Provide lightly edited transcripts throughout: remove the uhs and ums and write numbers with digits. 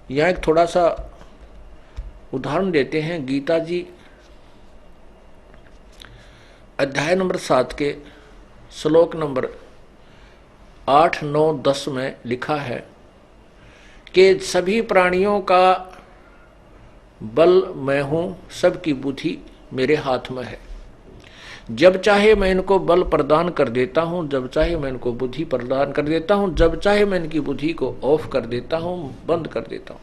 यहाँ एक थोड़ा सा उदाहरण देते हैं। गीता जी अध्याय नंबर 7 के श्लोक नंबर 8, 9, 10 में लिखा है कि सभी प्राणियों का बल मैं हूं, सबकी बुद्धि मेरे हाथ में है। जब चाहे मैं इनको बल प्रदान कर देता हूं, जब चाहे मैं इनको बुद्धि प्रदान कर देता हूं, जब चाहे मैं इनकी बुद्धि को ऑफ कर देता हूं, बंद कर देता हूं।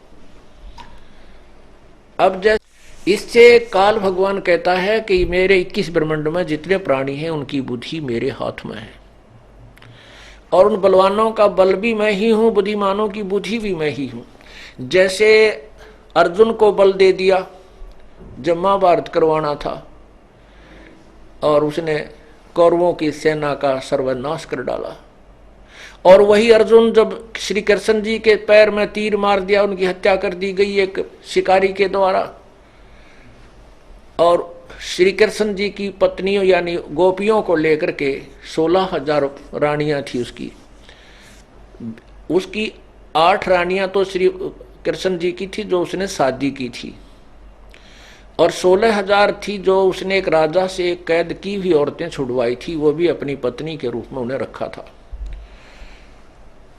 अब जैसे इससे काल भगवान कहता है कि मेरे 21 ब्रह्मांड में जितने प्राणी हैं उनकी बुद्धि मेरे हाथ में है, और उन बलवानों का बल भी मैं ही हूं, बुद्धिमानों की बुद्धि भी मैं ही हूं। जैसे अर्जुन को बल दे दिया जब महाभारत करवाना था और उसने कौरवों की सेना का सर्वनाश कर डाला, और वही अर्जुन जब श्री कृष्ण जी के पैर में तीर मार दिया, उनकी हत्या कर दी गई एक शिकारी के द्वारा, और श्री कृष्ण जी की पत्नियों यानी गोपियों को लेकर के 16,000 रानियां थी उसकी 8 रानियां तो श्री कृष्ण जी की थी जो उसने शादी की थी, और 16,000 थी जो उसने एक राजा से एक कैद की हुई औरतें छुड़वाई थी, वो भी अपनी पत्नी के रूप में उन्हें रखा था।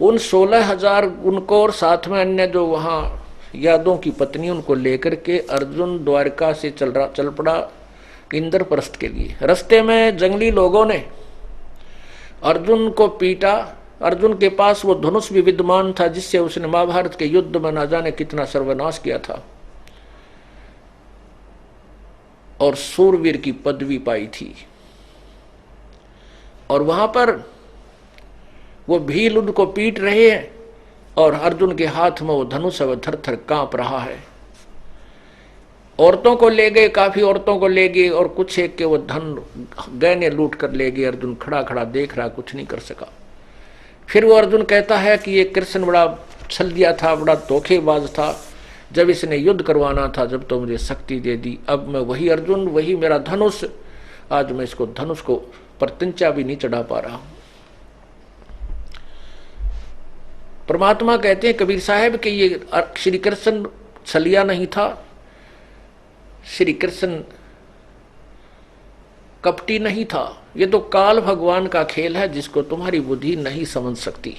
उन 16,000 उनको और साथ में अन्य जो वहां यादों की पत्नी उनको लेकर के अर्जुन द्वारका से चल पड़ा इंद्रप्रस्थ के लिए। रास्ते में जंगली लोगों ने अर्जुन को पीटा। अर्जुन के पास वो धनुष भी विद्यमान था जिससे उसने महाभारत के युद्ध में ना जाने कितना सर्वनाश किया था और सूरवीर की पदवी पाई थी। और वहां पर वो भील उनको पीट रहे हैं और अर्जुन के हाथ में वो धनुष थर थर कांप रहा है। औरतों को ले गए, काफी औरतों को ले गए, और कुछ एक के वो धन गहने लूट कर ले गए। अर्जुन खड़ा खड़ा देख रहा, कुछ नहीं कर सका। फिर वो अर्जुन कहता है कि ये कृष्ण बड़ा छल दिया था, बड़ा धोखेबाज था। जब इसने युद्ध करवाना था जब तो मुझे शक्ति दे दी, अब मैं वही अर्जुन, वही मेरा धनुष, आज मैं इसको धनुष को प्रत्यंचा भी नहीं चढ़ा पा रहा हूं। परमात्मा कहते हैं कबीर साहब कि ये श्री कृष्ण छलिया नहीं था, श्री कृष्ण कपटी नहीं था, ये तो काल भगवान का खेल है जिसको तुम्हारी बुद्धि नहीं समझ सकती।